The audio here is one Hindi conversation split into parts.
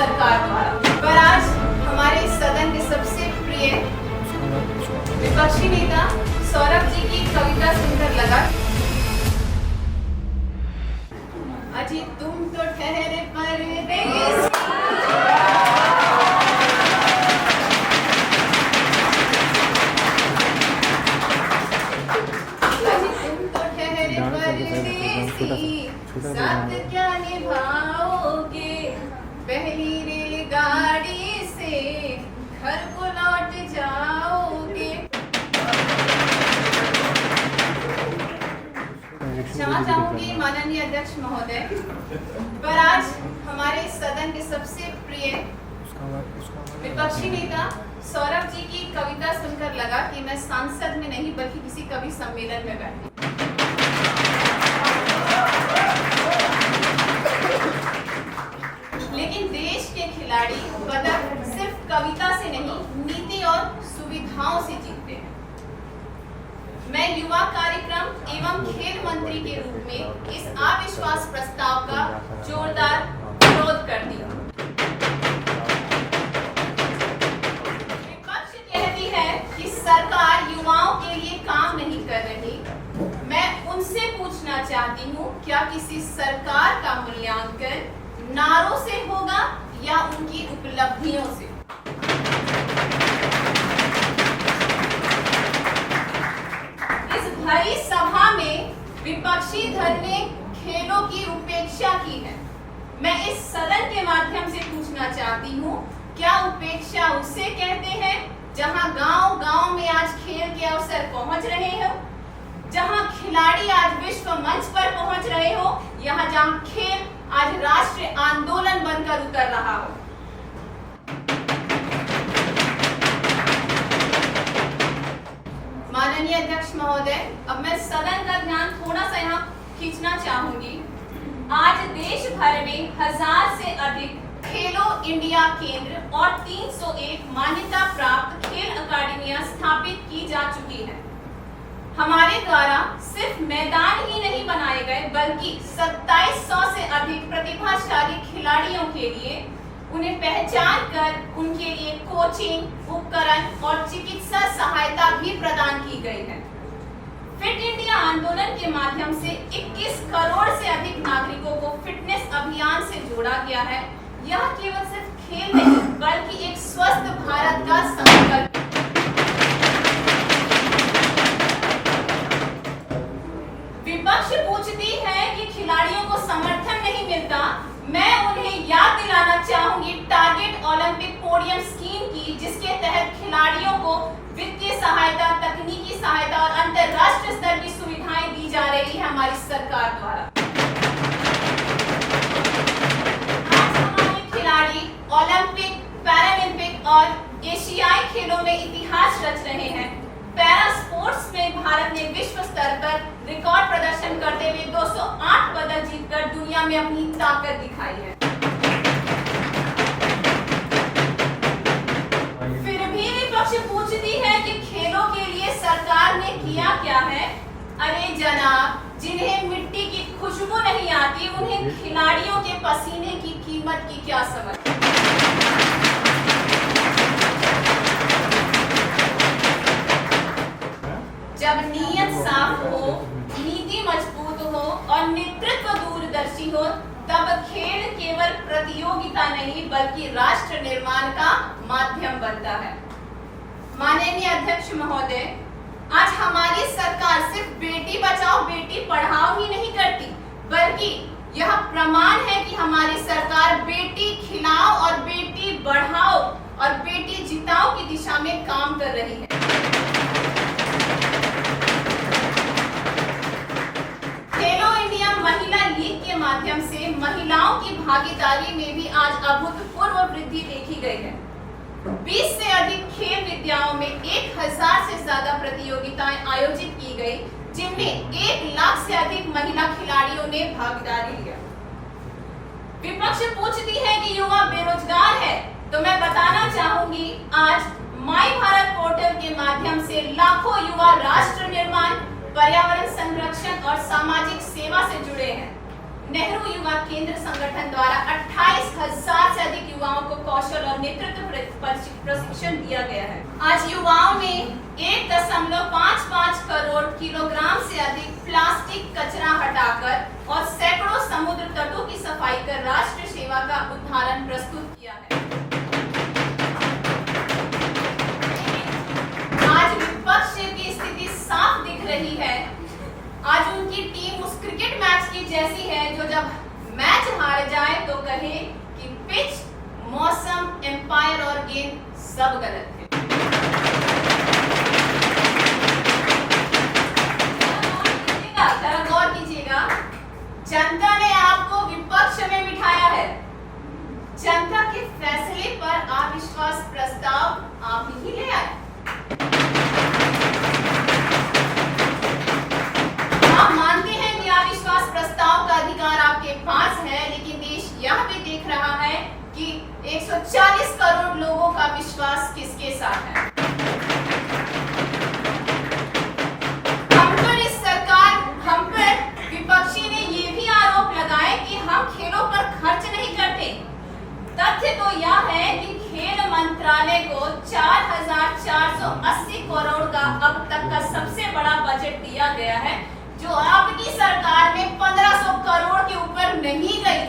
सरकार द्वारा। पर आज हमारे सदन के सबसे प्रिय विपक्षी नेता सौरभ जी की कविता सुनकर लगा, अजी तुम तो ठहरे परदेसी। साथ क्या निभाओगे, पहली रेलगाड़ी से घर को लौट जाओगे। क्षमा चाहूंगी माननीय अध्यक्ष महोदय, पर आज हमारे सदन के सबसे प्रिय विपक्षी नेता सौरभ जी की कविता सुनकर लगा कि मैं सांसद में नहीं बल्कि किसी कवि सम्मेलन में बैठी। लेकिन देश के खिलाड़ी पदक सिर्फ कविता से नहीं, नीति और सुविधाओं से जीतते हैं। मैं युवा कार्यक्रम एवं खेल मंत्री के रूप में इस अविश्वास प्रस्ताव का जोरदार विरोध करती हूँ। विपक्ष कहती है कि सरकार युवाओं के लिए काम नहीं कर रही। मैं उनसे पूछना चाहती हूँ, क्या किसी सरकार का मूल्यांकन नारों से होगा या उनकी उपलब्धियों से? इस भरी सभा में विपक्षी दल ने खेलों की उपेक्षा की है। मैं इस सदन के माध्यम से पूछना चाहती हूँ, क्या उपेक्षा उसे कहते हैं जहां गांव-गांव में आज खेल के अवसर पहुंच रहे हो, जहां खिलाड़ी आज विश्व मंच पर पहुंच रहे हो, यहाँ जहां खेल आज राष्ट्रीय आंदोलन बनकर उतर रहा हो? माननीय अध्यक्ष महोदय, अब मैं सदन का ध्यान थोड़ा सा यहाँ खींचना चाहूंगी। आज देश भर में 1000 से अधिक खेलो इंडिया केंद्र और 301 मान्यता प्राप्त खेल अकादमियां स्थापित की जा चुकी है। हमारे द्वारा सिर्फ मैदान ही नहीं बनाए गए बल्कि 2700 से अधिक प्रतिभाशाली खिलाड़ियों के लिए उन्हें पहचान कर उनके लिए कोचिंग, उपकरण और चिकित्सा सहायता भी प्रदान की गई है। फिट इंडिया आंदोलन के माध्यम से 21 करोड़ से अधिक नागरिकों को फिटनेस अभियान से जोड़ा गया है। यह केवल सिर्फ खेल नहीं बल्कि एक स्वस्थ भारत का संकल्प। विपक्ष पूछती है कि खिलाड़ियों को समर्थन नहीं मिलता। मैं उन्हें याद दिलाना चाहूंगी टारगेट ओलंपिक पोडियम स्कीम की, जिसके तहत खिलाड़ियों को वित्तीय सहायता, तकनीकी सहायता और अंतरराष्ट्रीय स्तर की सुविधाएं दी जा रही है हमारी सरकार द्वारा। आज हमारे खिलाड़ी ओलंपिक, पैरालंपिक और एशियाई खेलों में इतिहास रच रहे हैं। पैरा स्पोर्ट्स में भारत ने विश्व स्तर पर रिकॉर्ड प्रदर्शन करते हुए 208 पदक जीतकर दुनिया में अपनी ताकत दिखाई है। फिर भी विपक्ष पूछती है कि खेलों के लिए सरकार ने किया क्या है? अरे जनाब, जिन्हें मिट्टी की खुशबू नहीं आती, उन्हें खिलाड़ियों के पसीने की कीमत की क्या समझ? जब नीयत साफ हो, नीति मजबूत हो और नेतृत्व दूरदर्शी हो, तब खेल केवल प्रतियोगिता नहीं बल्कि राष्ट्र निर्माण का माध्यम बनता है। माननीय अध्यक्ष महोदय, आज हमारी सरकार सिर्फ बेटी बचाओ बेटी पढ़ाओ ही नहीं करती, बल्कि यह प्रमाण है कि हमारी सरकार बेटी खिलाओ और बेटी बढ़ाओ और बेटी जिताओ की दिशा में काम कर रही है। खेलो इंडिया महिला लीग के माध्यम से महिलाओं की भागीदारी में भी आज अभूतपूर्व वृद्धि देखी गई है। 20 से अधिक खेल विद्याओं में 1000 से ज्यादा प्रतियोगिताएं आयोजित की गई, जिनमें 1 लाख से अधिक महिला खिलाड़ियों ने भागीदारी लिया। विपक्ष पूछती है कि युवा बेरोजगार है, तो मैं बताना चाहूंगी आज माई भारत पोर्टल के माध्यम से लाखों युवा राष्ट्र निर्माण, पर्यावरण संरक्षण और सामाजिक सेवा से जुड़े हैं। नेहरू युवा केंद्र संगठन द्वारा 28,000 से अधिक युवाओं को कौशल और नेतृत्व प्रशिक्षण दिया गया है। आज युवाओं में 1.55 करोड़ किलोग्राम से अधिक प्लास्टिक कचरा हटाकर और सैकड़ों समुद्र तटों की सफाई कर राष्ट्र सेवा का उदाहरण प्रस्तुत किया है। आज विपक्ष की स्थिति साफ दिख रही है। आज उनकी टीम उस क्रिकेट मैच की जैसी है जो जब मैच हार जाए तो कहे कि पिच, मौसम, एम्पायर और गेंद सब गलत है। जरा गौर कीजिएगा, जनता ने आपको विपक्ष में बिठाया है। जनता के फैसले पर अविश्वास प्रस्ताव आप ही ले आए। आप मानते हैं कि अविश्वास प्रस्ताव का अधिकार आपके पास है, लेकिन देश यह भी देख रहा है कि 140 करोड़ लोगों का विश्वास किसके साथ है। हम पर विपक्षी ने ये भी आरोप लगाए कि हम खेलों पर खर्च नहीं करते। तथ्य तो यह है कि खेल मंत्रालय को 4,480 करोड़ का अब तक का सबसे बड़ा बजट दिया गया है, जो आपकी सरकार में 1500 करोड़ के ऊपर नहीं गई।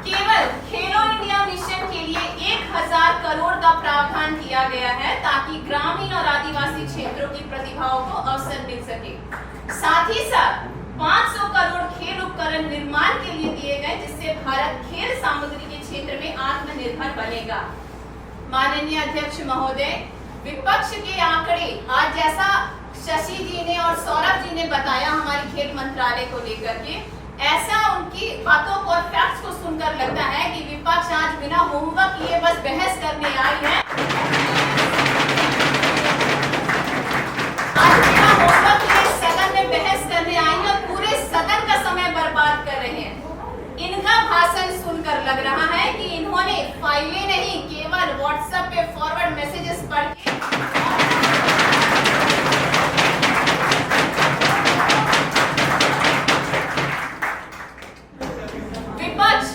केवल खेलो इंडिया मिशन के लिए 1000 करोड़ का प्रावधान किया गया है ताकि ग्रामीण और आदिवासी क्षेत्रों की प्रतिभाओं को अवसर मिल सके। साथ ही साथ 500 करोड़ खेल उपकरण निर्माण के लिए दिए गए, जिससे भारत खेल सामग्री के क्षेत्र में आत्मनिर्भर बनेगा। माननीय अध्यक्ष महोदय, विपक्ष के आंकड़े आज जैसा शशि जी ने और सौरभ जी ने बताया हमारी खेल मंत्रालय को लेकर के, ऐसा उनकी बातों को और फैक्ट्स को सुनकर लगता है कि विपक्ष आज बिना होमवर्क किए बस बहस करने आई है। आज बिना होमवर्क किए सदन में बहस करने आई है, पूरे सदन का समय बर्बाद कर रहे हैं। इनका भाषण सुनकर लग रहा है कि इन्होंने फाइलें नहीं, केवल व्हाट्सएप पे फॉरवर्ड मैसेजेस पढ़ के विपक्ष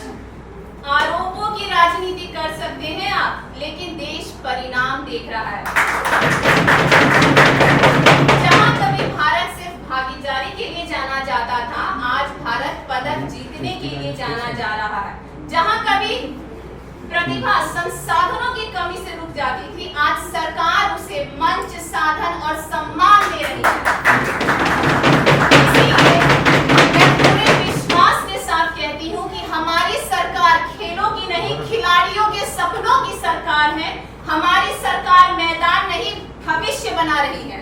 आरोपों की राजनीति कर सकते हैं आप, लेकिन देश परिणाम देख रहा है। जहां कभी भारत सिर्फ भागीदारी के लिए जाना जाता था, आज भारत पदक जीतने के लिए जाना जा रहा है। जहां कभी प्रतिभा संसाधनों की कमी से रुक जाती थी, आज सरकार उसे मंच, साधन और सम्मान दे रही है। इसीलिए मैं पूरे विश्वास के साथ कहती हूँ कि हमारी सरकार खेलों की नहीं, खिलाड़ियों के सपनों की सरकार है। हमारी सरकार मैदान नहीं, भविष्य बना रही है।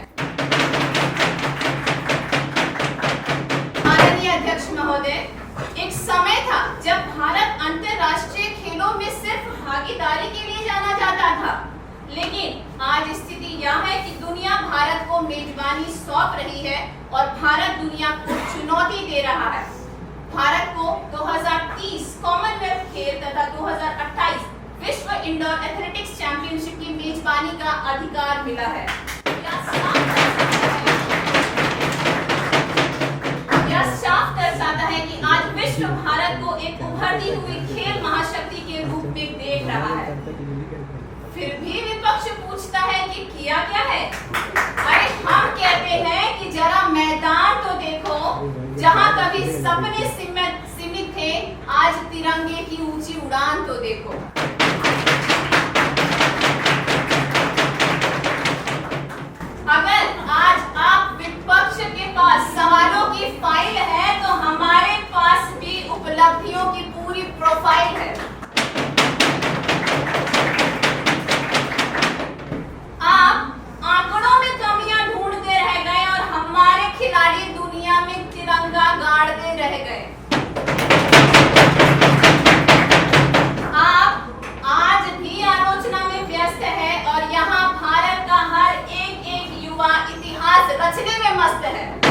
माननीय अध्यक्ष महोदय, एक समय था जब भारत अंतरराष्ट्रीय खेलों में सिर्फ भागीदारी के लिए जाना जाता था, लेकिन आज स्थिति यह है कि दुनिया भारत को मेजबानी सौंप रही है और भारत दुनिया को चुनौती दे रहा है। भारत को 2030 कॉमनवेल्थ खेल तथा 2028 विश्व इंडोर एथलेटिक्स चैंपियनशिप की मेजबानी का अधिकार मिला है। यह साफ दर्शाता है कि आज विश्व भारत को एक उभरती हुई खेल महाशक्ति के रूप में देख रहा है। फिर भी विपक्ष पूछता है कि किया क्या है। अरे हम कहते हैं कि जरा मैदान तो देखो। जहां कभी सपने सीमित थे, आज तिरंगे की ऊंची उड़ान तो देखो। अगर आज आप विपक्ष के पास सवालों की फाइल है, तो हमारे पास भी उपलब्धियों की पूरी प्रोफाइल है। आप आंकड़ों में कमियां ढूंढते रह गए और हमारे खिलाड़ी दुनिया में तिरंगा गाड़ते रह गए। आप आज भी आलोचना में व्यस्त है और यहाँ भारत का हर एक युवा इतिहास रचने में मस्त है।